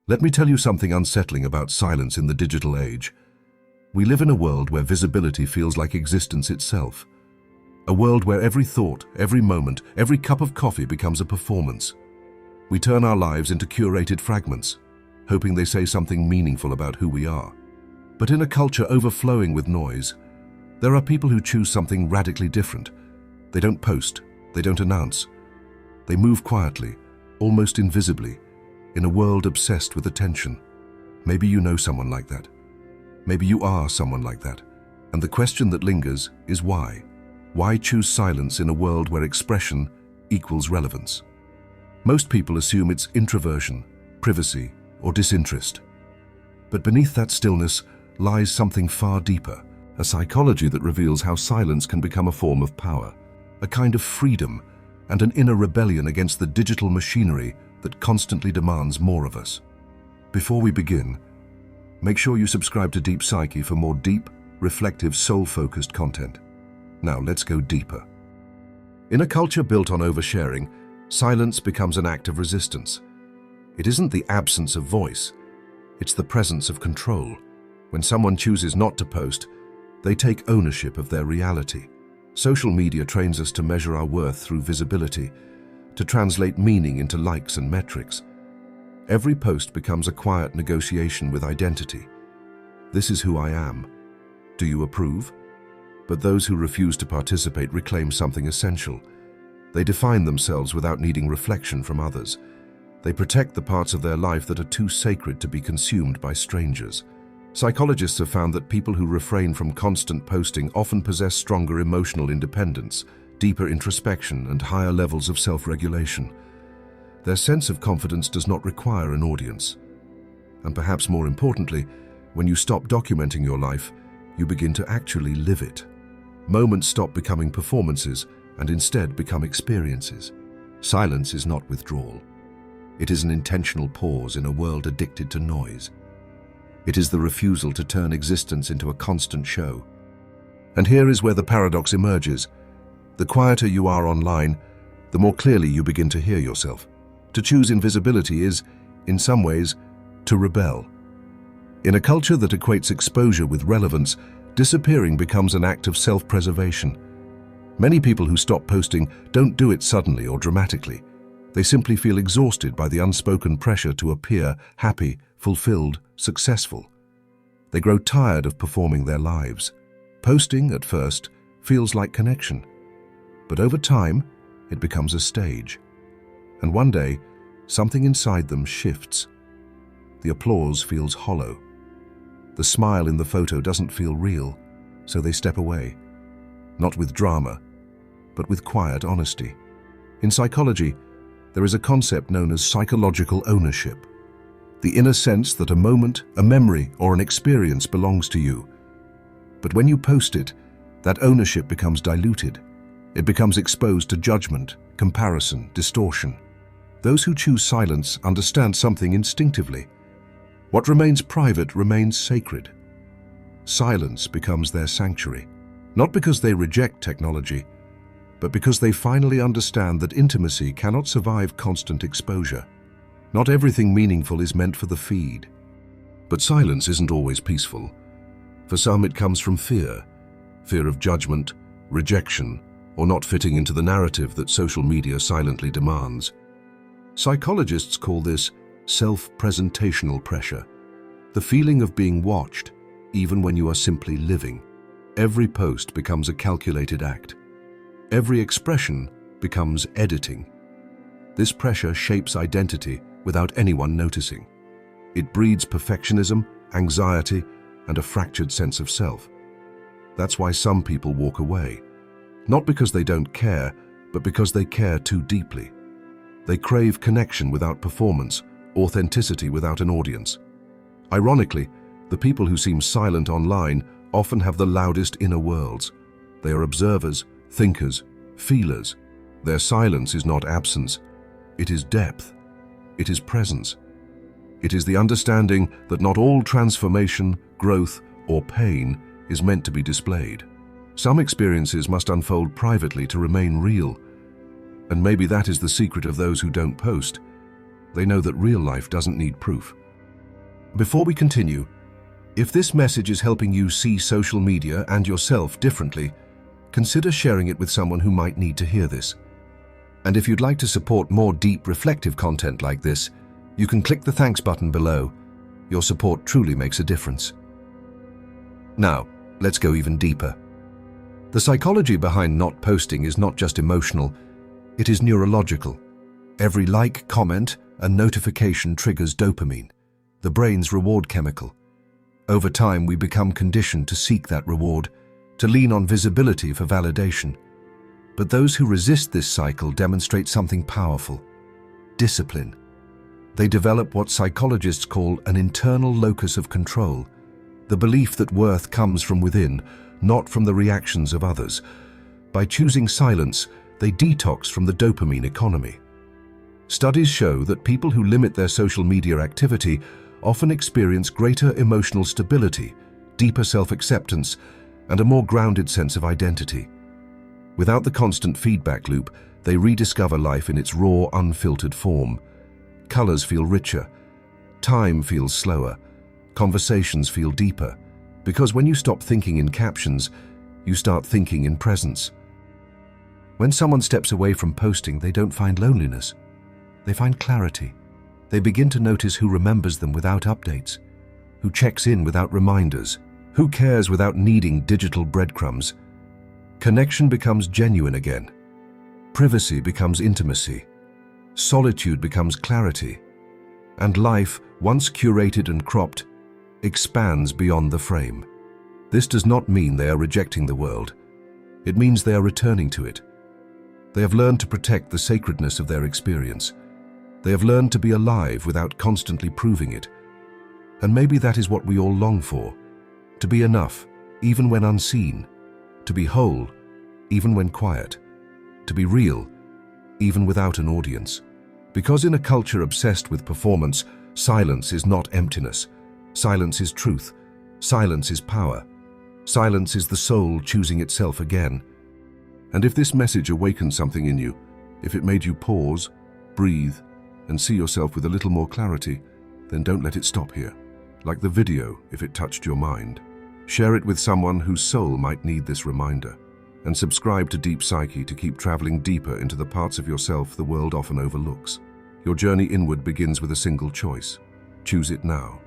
Let me tell you something unsettling about silence in the digital age. We live in a world where visibility feels like existence itself. A world where every thought, every moment, every cup of coffee becomes a performance. We turn our lives into curated fragments, hoping they say something meaningful about who we are. But in a culture overflowing with noise, there are people who choose something radically different. They don't post, they don't announce. They move quietly, almost invisibly, in a world obsessed with attention. Maybe you know someone like that. Maybe you are someone like that. And the question that lingers is why? Why choose silence in a world where expression equals relevance? Most people assume it's introversion, privacy, or disinterest. But beneath that stillness lies something far deeper, a psychology that reveals how silence can become a form of power, a kind of freedom, and an inner rebellion against the digital machinery that constantly demands more of us. Before we begin, make sure you subscribe to Deep Psyche for more deep, reflective, soul-focused content. Now let's go deeper. In a culture built on oversharing, silence becomes an act of resistance. It isn't the absence of voice, it's the presence of control. When someone chooses not to post, they take ownership of their reality. Social media trains us to measure our worth through visibility, to translate meaning into likes and metrics. Every post becomes a quiet negotiation with identity. This is who I am. Do you approve? But those who refuse to participate reclaim something essential. They define themselves without needing reflection from others. They protect the parts of their life that are too sacred to be consumed by strangers. Psychologists have found that people who refrain from constant posting often possess stronger emotional independence, deeper introspection, and higher levels of self-regulation. Their sense of confidence does not require an audience. And perhaps more importantly, when you stop documenting your life, you begin to actually live it. Moments stop becoming performances and instead become experiences. Silence is not withdrawal. It is an intentional pause in a world addicted to noise. It is the refusal to turn existence into a constant show. And here is where the paradox emerges. The quieter you are online, the more clearly you begin to hear yourself. To choose invisibility is, in some ways, to rebel. In a culture that equates exposure with relevance, disappearing becomes an act of self-preservation. Many people who stop posting don't do it suddenly or dramatically. They simply feel exhausted by the unspoken pressure to appear happy, fulfilled, successful. They grow tired of performing their lives. Posting, at first, feels like connection. But over time, it becomes a stage. And one day, something inside them shifts. The applause feels hollow. The smile in the photo doesn't feel real, so they step away. Not with drama, but with quiet honesty. In psychology, there is a concept known as psychological ownership. The inner sense that a moment, a memory, or an experience belongs to you. But when you post it, that ownership becomes diluted. It becomes exposed to judgment, comparison, distortion. Those who choose silence understand something instinctively. What remains private remains sacred. Silence becomes their sanctuary, not because they reject technology, but because they finally understand that intimacy cannot survive constant exposure. Not everything meaningful is meant for the feed. But silence isn't always peaceful. For some, it comes from fear of judgment, rejection, or not fitting into the narrative that social media silently demands. Psychologists call this self-presentational pressure, the feeling of being watched, even when you are simply living. Every post becomes a calculated act. Every expression becomes editing. This pressure shapes identity without anyone noticing. It breeds perfectionism, anxiety, and a fractured sense of self. That's why some people walk away. Not because they don't care, but because they care too deeply. They crave connection without performance, authenticity without an audience. Ironically, the people who seem silent online often have the loudest inner worlds. They are observers, thinkers, feelers. Their silence is not absence. It is depth. It is presence. It is the understanding that not all transformation, growth, or pain is meant to be displayed. Some experiences must unfold privately to remain real. And maybe that is the secret of those who don't post. They know that real life doesn't need proof. Before we continue, if this message is helping you see social media and yourself differently, consider sharing it with someone who might need to hear this. And if you'd like to support more deep, reflective content like this, you can click the thanks button below. Your support truly makes a difference. Now, let's go even deeper. The psychology behind not posting is not just emotional, it is neurological. Every like, comment, and notification triggers dopamine, the brain's reward chemical. Over time, we become conditioned to seek that reward, to lean on visibility for validation. But those who resist this cycle demonstrate something powerful: discipline. They develop what psychologists call an internal locus of control, the belief that worth comes from within, not from the reactions of others. By choosing silence, they detox from the dopamine economy. Studies show that people who limit their social media activity often experience greater emotional stability, deeper self-acceptance, and a more grounded sense of identity. Without the constant feedback loop, they rediscover life in its raw, unfiltered form. Colors feel richer, time feels slower, conversations feel deeper, because when you stop thinking in captions, you start thinking in presence. When someone steps away from posting, they don't find loneliness. They find clarity. They begin to notice who remembers them without updates, who checks in without reminders, who cares without needing digital breadcrumbs. Connection becomes genuine again. Privacy becomes intimacy. Solitude becomes clarity. And life, once curated and cropped, expands beyond the frame. This does not mean they are rejecting the world. It means they are returning to it. They have learned to protect the sacredness of their experience. They have learned to be alive without constantly proving it. And maybe that is what we all long for: to be enough, even when unseen, to be whole, even when quiet, to be real, even without an audience. Because in a culture obsessed with performance, silence is not emptiness. Silence is truth. Silence is power. Silence is the soul choosing itself again. And if this message awakened something in you, if it made you pause, breathe, and see yourself with a little more clarity, then don't let it stop here. Like the video, if it touched your mind. Share it with someone whose soul might need this reminder. And subscribe to Deep Psyche to keep traveling deeper into the parts of yourself the world often overlooks. Your journey inward begins with a single choice. Choose it now.